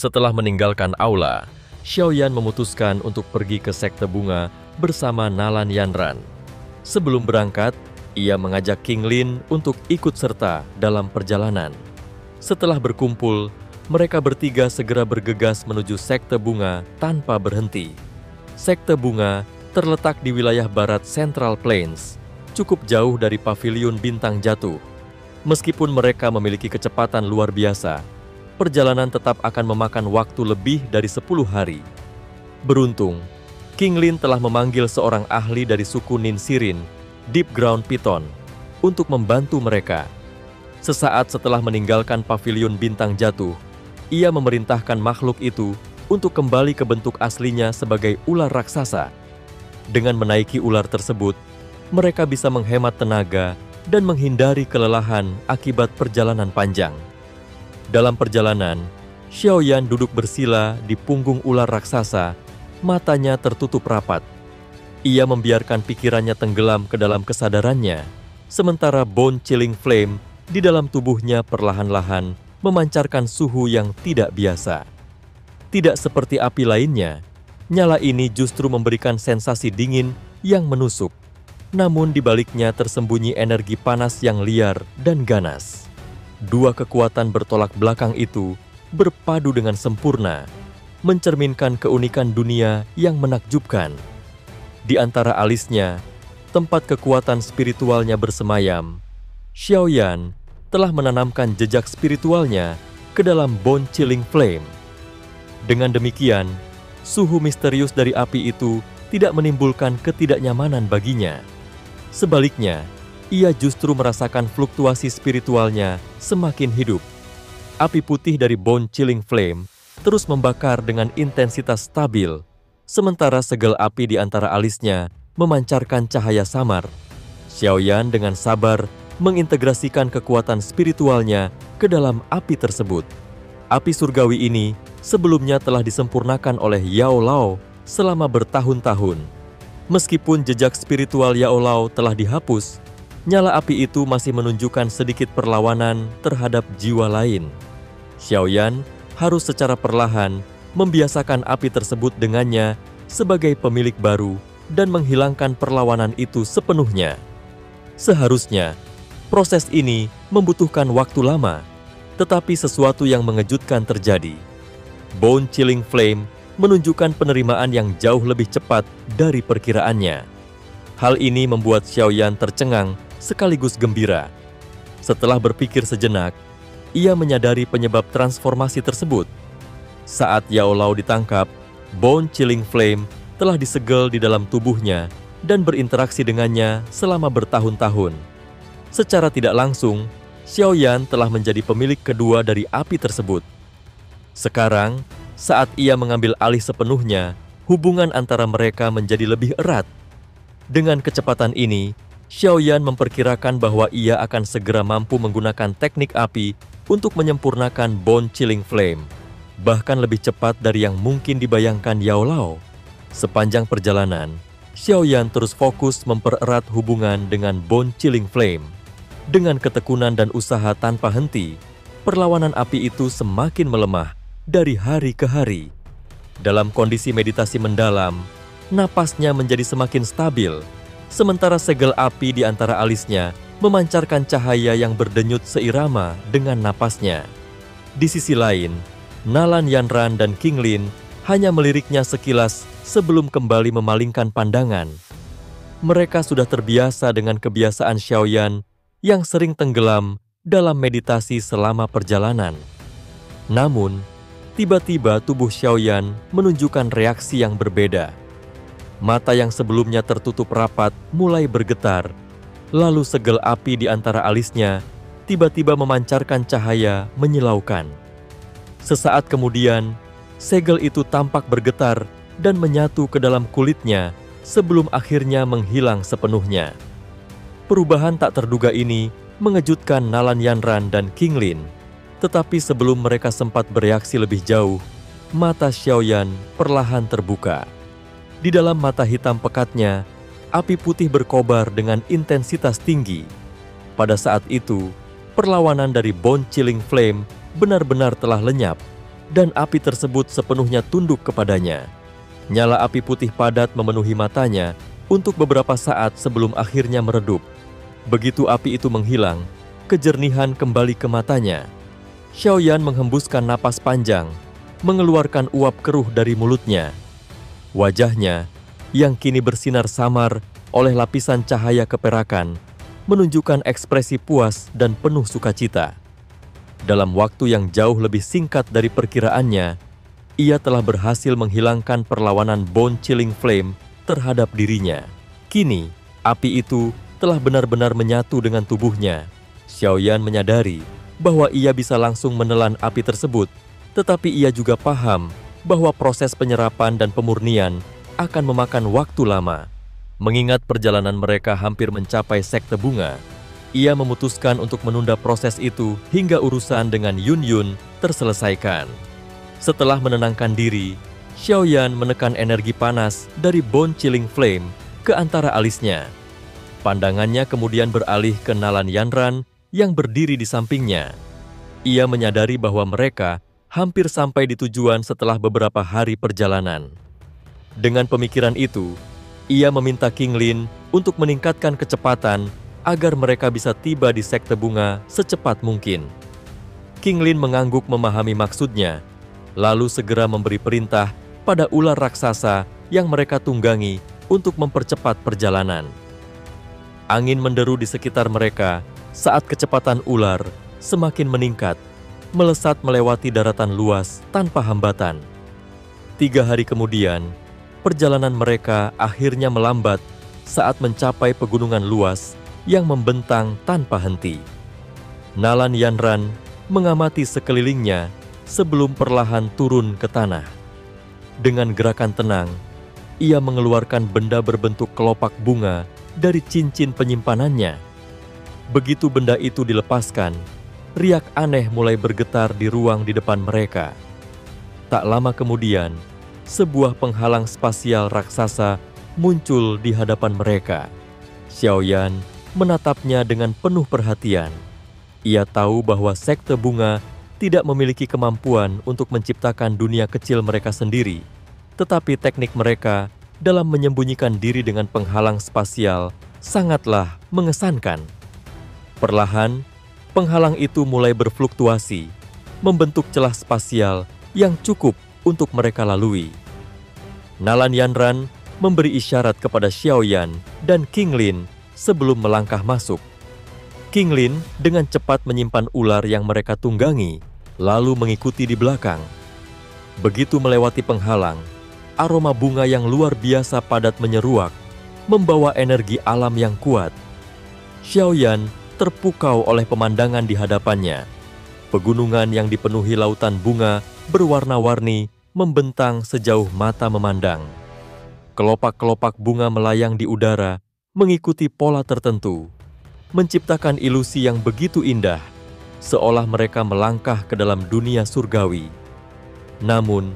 Setelah meninggalkan aula, Xiaoyan memutuskan untuk pergi ke sekte bunga bersama Nalan Yanran. Sebelum berangkat, ia mengajak King Lin untuk ikut serta dalam perjalanan. Setelah berkumpul, mereka bertiga segera bergegas menuju sekte bunga tanpa berhenti. Sekte bunga terletak di wilayah barat Central Plains, cukup jauh dari paviliun bintang jatuh. Meskipun mereka memiliki kecepatan luar biasa, perjalanan tetap akan memakan waktu lebih dari 10 hari. Beruntung, King Lin telah memanggil seorang ahli dari suku Ninsirin, Deep Ground Python, untuk membantu mereka. Sesaat setelah meninggalkan paviliun bintang jatuh, ia memerintahkan makhluk itu untuk kembali ke bentuk aslinya sebagai ular raksasa. Dengan menaiki ular tersebut, mereka bisa menghemat tenaga dan menghindari kelelahan akibat perjalanan panjang. Dalam perjalanan, Xiaoyan duduk bersila di punggung ular raksasa, matanya tertutup rapat. Ia membiarkan pikirannya tenggelam ke dalam kesadarannya, sementara bone chilling flame di dalam tubuhnya perlahan-lahan memancarkan suhu yang tidak biasa. Tidak seperti api lainnya, nyala ini justru memberikan sensasi dingin yang menusuk. Namun di baliknya tersembunyi energi panas yang liar dan ganas. Dua kekuatan bertolak belakang itu berpadu dengan sempurna, mencerminkan keunikan dunia yang menakjubkan. Di antara alisnya, tempat kekuatan spiritualnya bersemayam, Xiaoyan telah menanamkan jejak spiritualnya ke dalam bone chilling flame. Dengan demikian, suhu misterius dari api itu tidak menimbulkan ketidaknyamanan baginya. Sebaliknya, ia justru merasakan fluktuasi spiritualnya semakin hidup. Api putih dari bone chilling flame terus membakar dengan intensitas stabil, sementara segel api di antara alisnya memancarkan cahaya samar. Xiaoyan dengan sabar mengintegrasikan kekuatan spiritualnya ke dalam api tersebut. Api surgawi ini sebelumnya telah disempurnakan oleh Yao Lao selama bertahun-tahun. Meskipun jejak spiritual Yao Lao telah dihapus, nyala api itu masih menunjukkan sedikit perlawanan terhadap jiwa lain. Xiaoyan harus secara perlahan membiasakan api tersebut dengannya sebagai pemilik baru dan menghilangkan perlawanan itu sepenuhnya. Seharusnya, proses ini membutuhkan waktu lama, tetapi sesuatu yang mengejutkan terjadi. Bone chilling flame menunjukkan penerimaan yang jauh lebih cepat dari perkiraannya. Hal ini membuat Xiaoyan tercengang sekaligus gembira. Setelah berpikir sejenak, ia menyadari penyebab transformasi tersebut. Saat Yao Lao ditangkap, bone chilling flame telah disegel di dalam tubuhnya dan berinteraksi dengannya selama bertahun-tahun. Secara tidak langsung, Xiaoyan telah menjadi pemilik kedua dari api tersebut. Sekarang, saat ia mengambil alih sepenuhnya, hubungan antara mereka menjadi lebih erat. Dengan kecepatan ini, Xiaoyan memperkirakan bahwa ia akan segera mampu menggunakan teknik api untuk menyempurnakan bone chilling flame, bahkan lebih cepat dari yang mungkin dibayangkan Yao Lao. Sepanjang perjalanan, Xiaoyan terus fokus mempererat hubungan dengan bone chilling flame. Dengan ketekunan dan usaha tanpa henti, perlawanan api itu semakin melemah dari hari ke hari. Dalam kondisi meditasi mendalam, napasnya menjadi semakin stabil, sementara segel api di antara alisnya memancarkan cahaya yang berdenyut seirama dengan napasnya. Di sisi lain, Nalan Yanran dan King Lin hanya meliriknya sekilas sebelum kembali memalingkan pandangan. Mereka sudah terbiasa dengan kebiasaan Xiaoyan yang sering tenggelam dalam meditasi selama perjalanan. Namun, tiba-tiba tubuh Xiaoyan menunjukkan reaksi yang berbeda. Mata yang sebelumnya tertutup rapat mulai bergetar, lalu segel api di antara alisnya tiba-tiba memancarkan cahaya menyilaukan. Sesaat kemudian, segel itu tampak bergetar dan menyatu ke dalam kulitnya sebelum akhirnya menghilang sepenuhnya. Perubahan tak terduga ini mengejutkan Nalan Yanran dan King Lin. Tetapi sebelum mereka sempat bereaksi lebih jauh, mata Xiaoyan perlahan terbuka. Di dalam mata hitam pekatnya, api putih berkobar dengan intensitas tinggi. Pada saat itu, perlawanan dari bone chilling flame benar-benar telah lenyap. dan api tersebut sepenuhnya tunduk kepadanya. Nyala api putih padat memenuhi matanya untuk beberapa saat sebelum akhirnya meredup. Begitu api itu menghilang, kejernihan kembali ke matanya. Xiaoyan menghembuskan napas panjang, mengeluarkan uap keruh dari mulutnya. Wajahnya, yang kini bersinar samar oleh lapisan cahaya keperakan, menunjukkan ekspresi puas dan penuh sukacita. Dalam waktu yang jauh lebih singkat dari perkiraannya, ia telah berhasil menghilangkan perlawanan Bone Chilling Flame terhadap dirinya. Kini, api itu telah benar-benar menyatu dengan tubuhnya. Xiaoyan menyadari bahwa ia bisa langsung menelan api tersebut, tetapi ia juga paham bahwa proses penyerapan dan pemurnian akan memakan waktu lama. Mengingat perjalanan mereka hampir mencapai sekte bunga, ia memutuskan untuk menunda proses itu hingga urusan dengan Yun Yun terselesaikan. Setelah menenangkan diri, Xiaoyan menekan energi panas dari Bone Chilling Flame ke antara alisnya. Pandangannya kemudian beralih ke Nalan Yanran yang berdiri di sampingnya. Ia menyadari bahwa mereka hampir sampai di tujuan setelah beberapa hari perjalanan. Dengan pemikiran itu, ia meminta King Lin untuk meningkatkan kecepatan agar mereka bisa tiba di sekte bunga secepat mungkin. King Lin mengangguk memahami maksudnya, lalu segera memberi perintah pada ular raksasa yang mereka tunggangi untuk mempercepat perjalanan. Angin menderu di sekitar mereka saat kecepatan ular semakin meningkat, melesat melewati daratan luas tanpa hambatan. 3 hari kemudian, perjalanan mereka akhirnya melambat saat mencapai pegunungan luas yang membentang tanpa henti. Nalan Yanran mengamati sekelilingnya sebelum perlahan turun ke tanah. Dengan gerakan tenang, ia mengeluarkan benda berbentuk kelopak bunga dari cincin penyimpanannya. Begitu benda itu dilepaskan, riak aneh mulai bergetar di ruang di depan mereka. Tak lama kemudian, sebuah penghalang spasial raksasa muncul di hadapan mereka. Xiaoyan menatapnya dengan penuh perhatian. Ia tahu bahwa sekte bunga tidak memiliki kemampuan untuk menciptakan dunia kecil mereka sendiri, tetapi teknik mereka dalam menyembunyikan diri dengan penghalang spasial sangatlah mengesankan. Perlahan, penghalang itu mulai berfluktuasi, membentuk celah spasial yang cukup untuk mereka lalui. Nalan Yanran memberi isyarat kepada Xiaoyan dan King Lin sebelum melangkah masuk. King Lin dengan cepat menyimpan ular yang mereka tunggangi, lalu mengikuti di belakang. Begitu melewati penghalang, aroma bunga yang luar biasa padat menyeruak, membawa energi alam yang kuat. Xiaoyan terpukau oleh pemandangan di hadapannya. Pegunungan yang dipenuhi lautan bunga berwarna-warni membentang sejauh mata memandang. Kelopak-kelopak bunga melayang di udara mengikuti pola tertentu, menciptakan ilusi yang begitu indah, seolah mereka melangkah ke dalam dunia surgawi. Namun,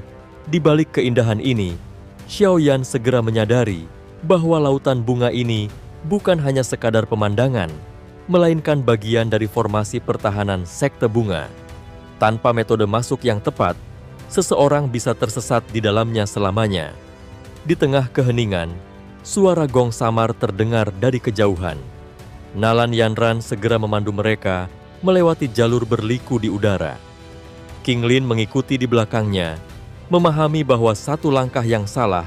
di balik keindahan ini, Xiaoyan segera menyadari bahwa lautan bunga ini bukan hanya sekadar pemandangan, melainkan bagian dari formasi pertahanan sekte bunga. Tanpa metode masuk yang tepat, seseorang bisa tersesat di dalamnya selamanya. Di tengah keheningan, suara gong samar terdengar dari kejauhan. Nalan Yanran segera memandu mereka melewati jalur berliku di udara. King Lin mengikuti di belakangnya, memahami bahwa satu langkah yang salah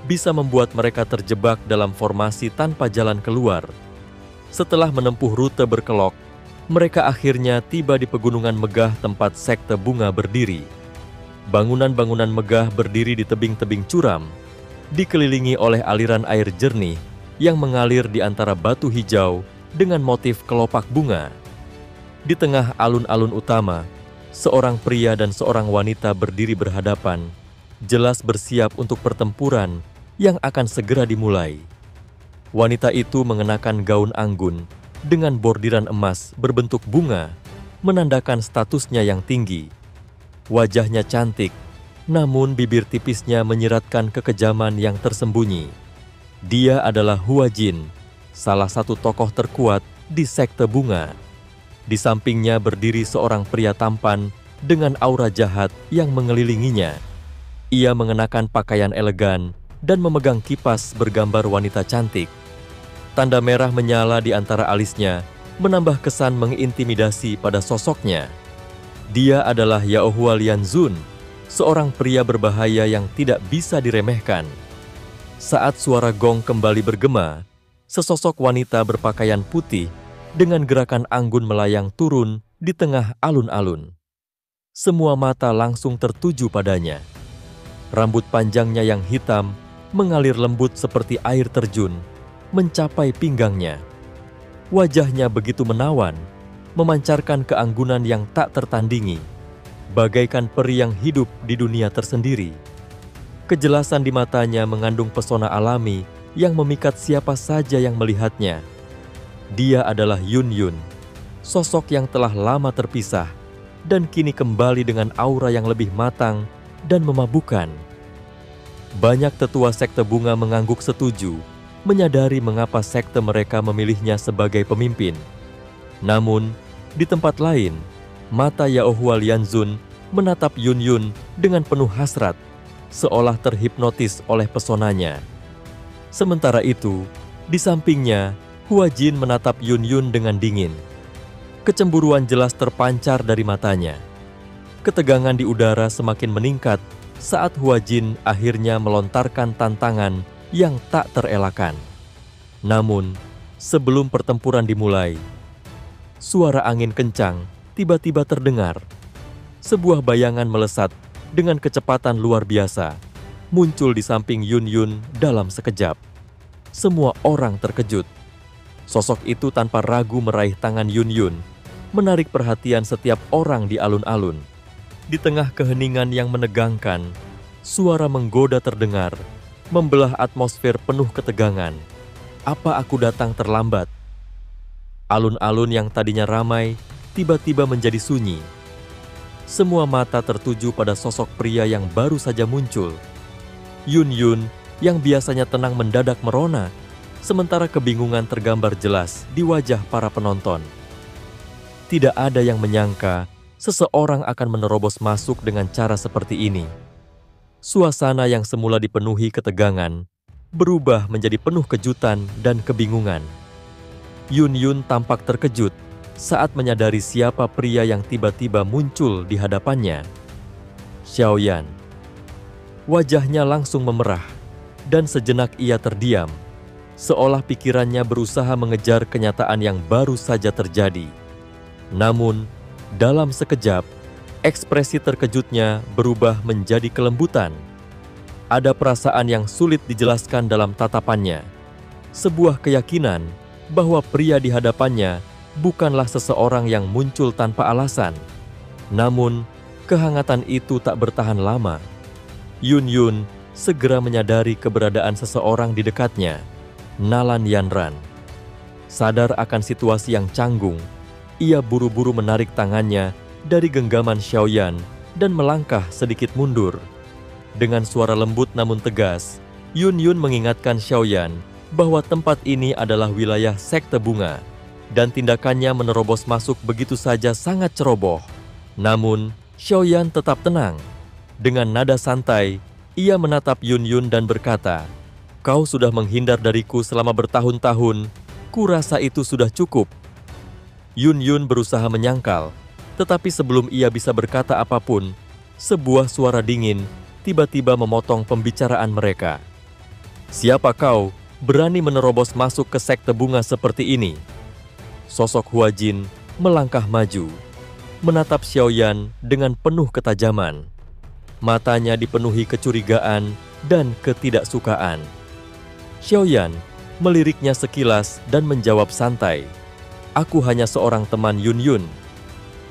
bisa membuat mereka terjebak dalam formasi tanpa jalan keluar. Setelah menempuh rute berkelok, mereka akhirnya tiba di pegunungan megah tempat sekte bunga berdiri. Bangunan-bangunan megah berdiri di tebing-tebing curam, dikelilingi oleh aliran air jernih yang mengalir di antara batu hijau dengan motif kelopak bunga. Di tengah alun-alun utama, seorang pria dan seorang wanita berdiri berhadapan, jelas bersiap untuk pertempuran yang akan segera dimulai. Wanita itu mengenakan gaun anggun dengan bordiran emas berbentuk bunga, menandakan statusnya yang tinggi. Wajahnya cantik, namun bibir tipisnya menyiratkan kekejaman yang tersembunyi. Dia adalah Hua Jin, salah satu tokoh terkuat di sekte bunga. Di sampingnya berdiri seorang pria tampan dengan aura jahat yang mengelilinginya. Ia mengenakan pakaian elegan dan memegang kipas bergambar wanita cantik. Tanda merah menyala di antara alisnya, menambah kesan mengintimidasi pada sosoknya. Dia adalah Yaohua Lianzun, seorang pria berbahaya yang tidak bisa diremehkan. Saat suara gong kembali bergema, sesosok wanita berpakaian putih dengan gerakan anggun melayang turun di tengah alun-alun. Semua mata langsung tertuju padanya. Rambut panjangnya yang hitam mengalir lembut seperti air terjun, mencapai pinggangnya. Wajahnya begitu menawan, memancarkan keanggunan yang tak tertandingi, bagaikan peri yang hidup di dunia tersendiri. Kejelasan di matanya mengandung pesona alami yang memikat siapa saja yang melihatnya. Dia adalah Yun Yun, sosok yang telah lama terpisah dan kini kembali dengan aura yang lebih matang dan memabukkan. Banyak tetua sekte bunga mengangguk setuju, menyadari mengapa sekte mereka memilihnya sebagai pemimpin. Namun, di tempat lain, mata Yaohua Lianzun menatap Yun Yun dengan penuh hasrat, seolah terhipnotis oleh pesonanya. Sementara itu, di sampingnya, Hua Jin menatap Yun Yun dengan dingin. Kecemburuan jelas terpancar dari matanya. Ketegangan di udara semakin meningkat saat Hua Jin akhirnya melontarkan tantangan yang tak terelakkan. Namun, sebelum pertempuran dimulai, suara angin kencang tiba-tiba terdengar. Sebuah bayangan melesat dengan kecepatan luar biasa, muncul di samping Yun Yun dalam sekejap. Semua orang terkejut. Sosok itu tanpa ragu meraih tangan Yun Yun, menarik perhatian setiap orang di alun-alun. Di tengah keheningan yang menegangkan, suara menggoda terdengar, membelah atmosfer penuh ketegangan. Apa aku datang terlambat? Alun-alun yang tadinya ramai, tiba-tiba menjadi sunyi. Semua mata tertuju pada sosok pria yang baru saja muncul. Yun Yun yang biasanya tenang mendadak merona, sementara kebingungan tergambar jelas di wajah para penonton. Tidak ada yang menyangka seseorang akan menerobos masuk dengan cara seperti ini. Suasana yang semula dipenuhi ketegangan berubah menjadi penuh kejutan dan kebingungan. Yun Yun tampak terkejut saat menyadari siapa pria yang tiba-tiba muncul di hadapannya. Xiaoyan. Wajahnya langsung memerah, dan sejenak ia terdiam, seolah pikirannya berusaha mengejar kenyataan yang baru saja terjadi. Namun, dalam sekejap, ekspresi terkejutnya berubah menjadi kelembutan. Ada perasaan yang sulit dijelaskan dalam tatapannya. Sebuah keyakinan bahwa pria di hadapannya bukanlah seseorang yang muncul tanpa alasan. Namun, kehangatan itu tak bertahan lama. Yun Yun segera menyadari keberadaan seseorang di dekatnya, Nalan Yanran. Sadar akan situasi yang canggung, ia buru-buru menarik tangannya dari genggaman Xiaoyan dan melangkah sedikit mundur. Dengan suara lembut namun tegas, Yun Yun mengingatkan Xiaoyan bahwa tempat ini adalah wilayah sekte bunga, dan tindakannya menerobos masuk begitu saja sangat ceroboh. Namun, Xiaoyan tetap tenang. Dengan nada santai, ia menatap Yun Yun dan berkata, "Kau sudah menghindar dariku selama bertahun-tahun, kurasa itu sudah cukup." Yun Yun berusaha menyangkal, tetapi sebelum ia bisa berkata apapun, sebuah suara dingin tiba-tiba memotong pembicaraan mereka. "Siapa kau berani menerobos masuk ke sekte bunga seperti ini?" Sosok Hua Jin melangkah maju, menatap Xiaoyan dengan penuh ketajaman. Matanya dipenuhi kecurigaan dan ketidaksukaan. Xiaoyan meliriknya sekilas dan menjawab santai, "Aku hanya seorang teman Yun Yun."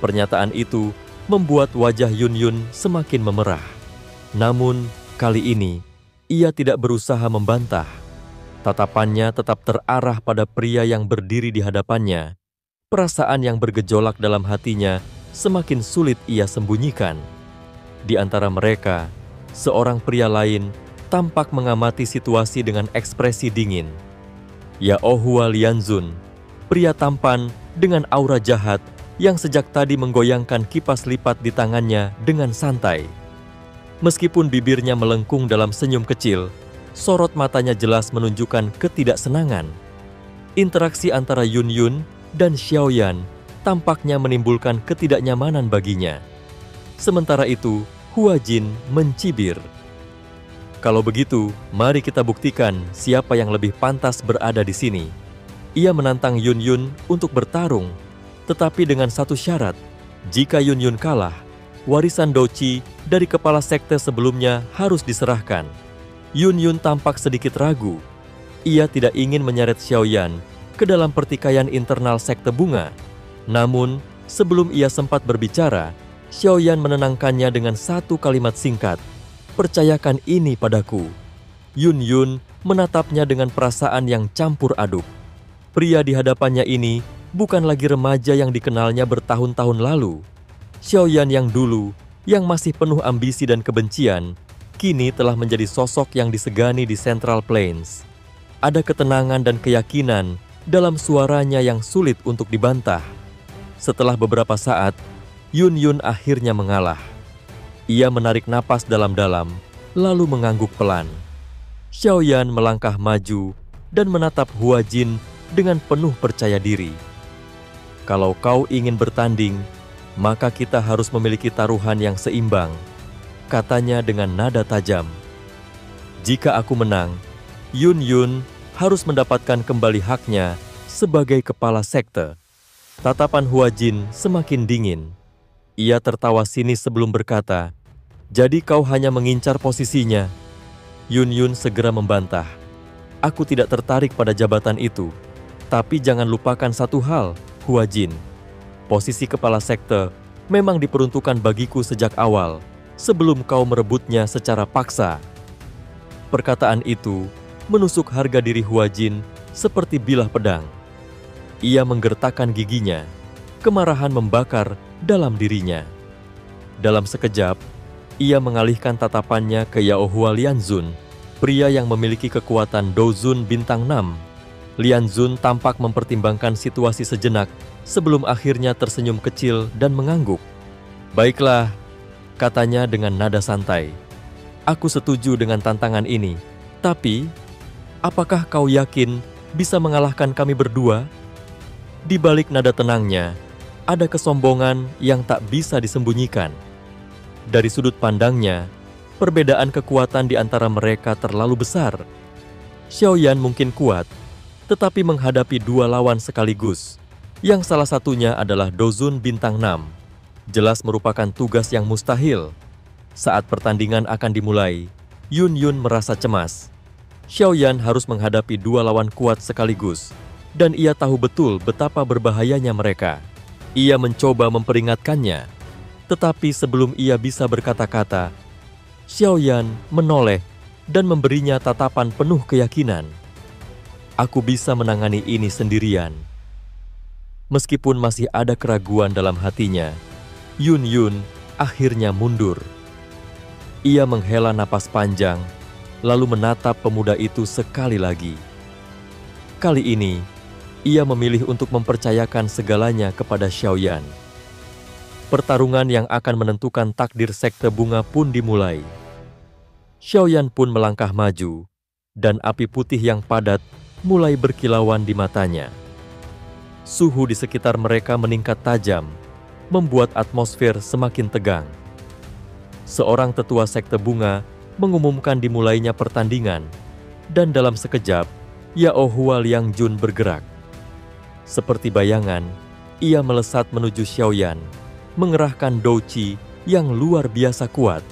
Pernyataan itu membuat wajah Yun Yun semakin memerah. Namun, kali ini, ia tidak berusaha membantah. Tatapannya tetap terarah pada pria yang berdiri di hadapannya. Perasaan yang bergejolak dalam hatinya semakin sulit ia sembunyikan. Di antara mereka, seorang pria lain tampak mengamati situasi dengan ekspresi dingin. Yaohua Lianzun, pria tampan dengan aura jahat yang sejak tadi menggoyangkan kipas lipat di tangannya dengan santai. Meskipun bibirnya melengkung dalam senyum kecil, sorot matanya jelas menunjukkan ketidaksenangan. Interaksi antara Yun Yun dan Xiaoyan tampaknya menimbulkan ketidaknyamanan baginya. Sementara itu, Hua Jin mencibir. Kalau begitu, mari kita buktikan siapa yang lebih pantas berada di sini. Ia menantang Yun Yun untuk bertarung, tetapi dengan satu syarat. Jika Yun Yun kalah, warisan Douqi dari kepala sekte sebelumnya harus diserahkan. Yun Yun tampak sedikit ragu. Ia tidak ingin menyeret Xiaoyan ke dalam pertikaian internal sekte bunga. Namun, sebelum ia sempat berbicara, Xiaoyan menenangkannya dengan satu kalimat singkat. "Percayakan ini padaku." Yun Yun menatapnya dengan perasaan yang campur aduk. Pria di hadapannya ini bukan lagi remaja yang dikenalnya bertahun-tahun lalu. Xiaoyan yang dulu, yang masih penuh ambisi dan kebencian, kini telah menjadi sosok yang disegani di Central Plains. Ada ketenangan dan keyakinan dalam suaranya yang sulit untuk dibantah. Setelah beberapa saat, Yun Yun akhirnya mengalah. Ia menarik napas dalam-dalam, lalu mengangguk pelan. Xiaoyan melangkah maju dan menatap Hua Jin dengan penuh percaya diri. "Kalau kau ingin bertanding, maka kita harus memiliki taruhan yang seimbang," katanya dengan nada tajam. "Jika aku menang, Yun Yun harus mendapatkan kembali haknya sebagai kepala sekte." Tatapan Hua Jin semakin dingin. Ia tertawa sinis sebelum berkata, "Jadi kau hanya mengincar posisinya?" Yun Yun segera membantah, "Aku tidak tertarik pada jabatan itu. Tapi jangan lupakan satu hal, Hua Jin. Posisi kepala sekte memang diperuntukkan bagiku sejak awal, sebelum kau merebutnya secara paksa." Perkataan itu menusuk harga diri Hua Jin seperti bilah pedang. Ia menggertakkan giginya, kemarahan membakar dalam dirinya. Dalam sekejap, ia mengalihkan tatapannya ke Yao Hua Lianzun, pria yang memiliki kekuatan Douzun bintang 6. Lianzun tampak mempertimbangkan situasi sejenak sebelum akhirnya tersenyum kecil dan mengangguk. "Baiklah," katanya dengan nada santai. "Aku setuju dengan tantangan ini. Tapi, apakah kau yakin bisa mengalahkan kami berdua?" Di balik nada tenangnya, ada kesombongan yang tak bisa disembunyikan. Dari sudut pandangnya, perbedaan kekuatan di antara mereka terlalu besar. Xiaoyan mungkin kuat, tetapi menghadapi dua lawan sekaligus, yang salah satunya adalah Douzun bintang 6, jelas merupakan tugas yang mustahil. Saat pertandingan akan dimulai, Yun Yun merasa cemas. Xiaoyan harus menghadapi dua lawan kuat sekaligus, dan ia tahu betul betapa berbahayanya mereka. Ia mencoba memperingatkannya, tetapi sebelum ia bisa berkata-kata, Xiaoyan menoleh dan memberinya tatapan penuh keyakinan. "Aku bisa menangani ini sendirian." Meskipun masih ada keraguan dalam hatinya, Yun Yun akhirnya mundur. Ia menghela napas panjang, lalu menatap pemuda itu sekali lagi. Kali ini, ia memilih untuk mempercayakan segalanya kepada Xiaoyan. Pertarungan yang akan menentukan takdir sekte bunga pun dimulai. Xiaoyan pun melangkah maju, dan api putih yang padat mulai berkilauan di matanya. Suhu di sekitar mereka meningkat tajam, membuat atmosfer semakin tegang. Seorang tetua sekte bunga mengumumkan dimulainya pertandingan, dan dalam sekejap, Yao Hua Liangjun bergerak. Seperti bayangan, ia melesat menuju Xiaoyan, mengerahkan Douqi yang luar biasa kuat.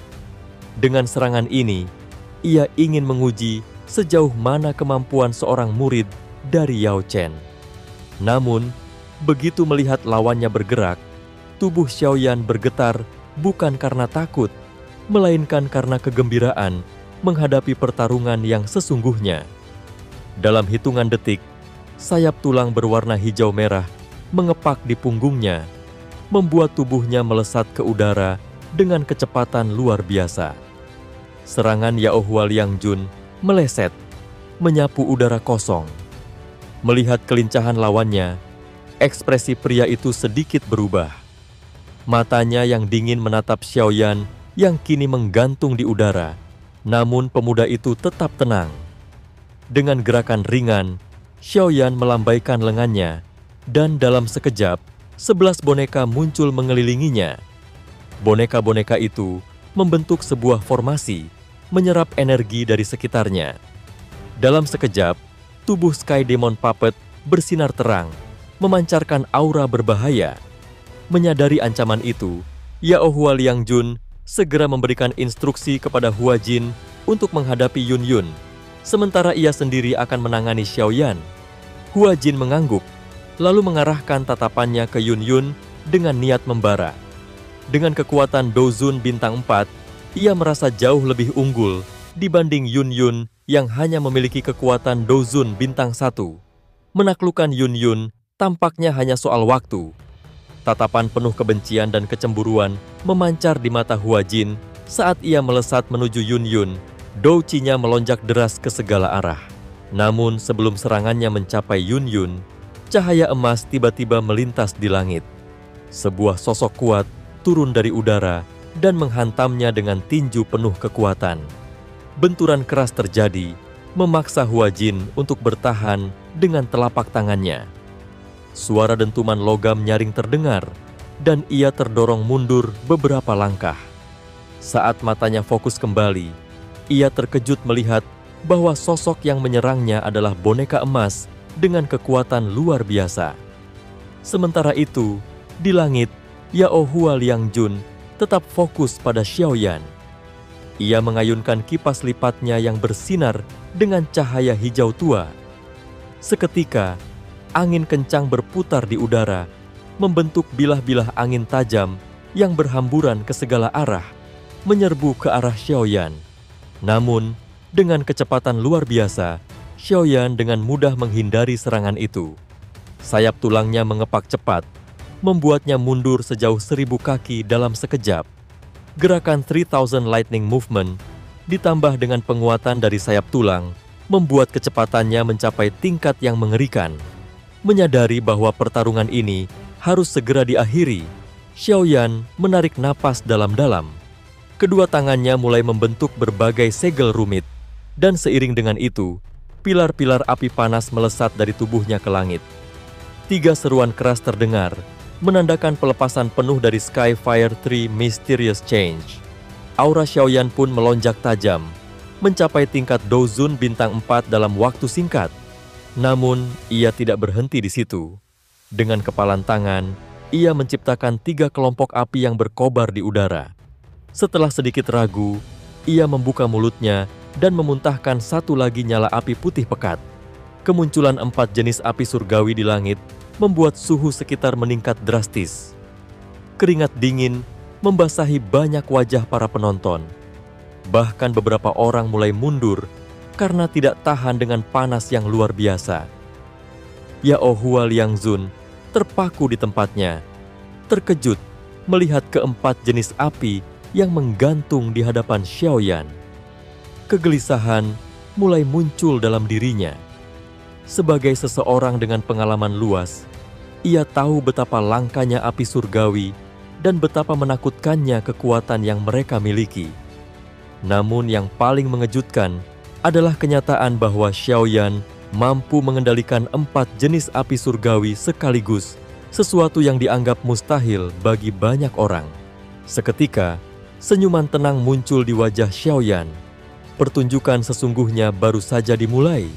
Dengan serangan ini, ia ingin menguji sejauh mana kemampuan seorang murid dari Yao Chen. Namun, begitu melihat lawannya bergerak, tubuh Xiaoyan bergetar bukan karena takut, melainkan karena kegembiraan menghadapi pertarungan yang sesungguhnya. Dalam hitungan detik, sayap tulang berwarna hijau merah mengepak di punggungnya, membuat tubuhnya melesat ke udara dengan kecepatan luar biasa. Serangan Yao Hua Liangjun meleset, menyapu udara kosong. Melihat kelincahan lawannya, ekspresi pria itu sedikit berubah. Matanya yang dingin menatap Xiaoyan yang kini menggantung di udara, namun pemuda itu tetap tenang. Dengan gerakan ringan, Xiaoyan melambaikan lengannya, dan dalam sekejap, 11 boneka muncul mengelilinginya. Boneka-boneka itu membentuk sebuah formasi, menyerap energi dari sekitarnya. Dalam sekejap, tubuh Sky Demon Puppet bersinar terang, memancarkan aura berbahaya. Menyadari ancaman itu, Yao Hua Liangjun segera memberikan instruksi kepada Hua Jin untuk menghadapi Yun Yun, sementara ia sendiri akan menangani Xiaoyan. Hua Jin mengangguk, lalu mengarahkan tatapannya ke Yun Yun dengan niat membara. Dengan kekuatan Dozun bintang 4, ia merasa jauh lebih unggul dibanding Yun Yun yang hanya memiliki kekuatan Dozun bintang 1. Menaklukkan Yun Yun tampaknya hanya soal waktu. Tatapan penuh kebencian dan kecemburuan memancar di mata Hua Jin saat ia melesat menuju Yun Yun. Dou Qi-nya melonjak deras ke segala arah. Namun sebelum serangannya mencapai Yun Yun, cahaya emas tiba-tiba melintas di langit. Sebuah sosok kuat turun dari udara dan menghantamnya dengan tinju penuh kekuatan. Benturan keras terjadi, memaksa Hua Jin untuk bertahan dengan telapak tangannya. Suara dentuman logam nyaring terdengar, dan ia terdorong mundur beberapa langkah. Saat matanya fokus kembali, ia terkejut melihat bahwa sosok yang menyerangnya adalah boneka emas dengan kekuatan luar biasa. Sementara itu, di langit, Yao Hua Liangjun tetap fokus pada Xiaoyan. Ia mengayunkan kipas lipatnya yang bersinar dengan cahaya hijau tua. Seketika, angin kencang berputar di udara, membentuk bilah-bilah angin tajam yang berhamburan ke segala arah, menyerbu ke arah Xiaoyan. Namun, dengan kecepatan luar biasa, Xiaoyan dengan mudah menghindari serangan itu. Sayap tulangnya mengepak cepat, membuatnya mundur sejauh 1000 kaki dalam sekejap. Gerakan 3000 Lightning Movement, ditambah dengan penguatan dari sayap tulang, membuat kecepatannya mencapai tingkat yang mengerikan. Menyadari bahwa pertarungan ini harus segera diakhiri, Xiaoyan menarik napas dalam-dalam. Kedua tangannya mulai membentuk berbagai segel rumit, dan seiring dengan itu, pilar-pilar api panas melesat dari tubuhnya ke langit. 3 seruan keras terdengar, menandakan pelepasan penuh dari Sky Fire 3 Mysterious Change. Aura Xiaoyan pun melonjak tajam, mencapai tingkat Dozun bintang 4 dalam waktu singkat. Namun, ia tidak berhenti di situ. Dengan kepalan tangan, ia menciptakan 3 kelompok api yang berkobar di udara. Setelah sedikit ragu, ia membuka mulutnya dan memuntahkan 1 lagi nyala api putih pekat. Kemunculan 4 jenis api surgawi di langit membuat suhu sekitar meningkat drastis. Keringat dingin membasahi banyak wajah para penonton. Bahkan beberapa orang mulai mundur karena tidak tahan dengan panas yang luar biasa. Yao Hua Liangjun terpaku di tempatnya, terkejut melihat keempat jenis api yang menggantung di hadapan Xiaoyan. Kegelisahan mulai muncul dalam dirinya. Sebagai seseorang dengan pengalaman luas, ia tahu betapa langkanya api surgawi dan betapa menakutkannya kekuatan yang mereka miliki. Namun yang paling mengejutkan adalah kenyataan bahwa Xiaoyan mampu mengendalikan 4 jenis api surgawi sekaligus, sesuatu yang dianggap mustahil bagi banyak orang. Seketika, senyuman tenang muncul di wajah Xiaoyan. Pertunjukan sesungguhnya baru saja dimulai.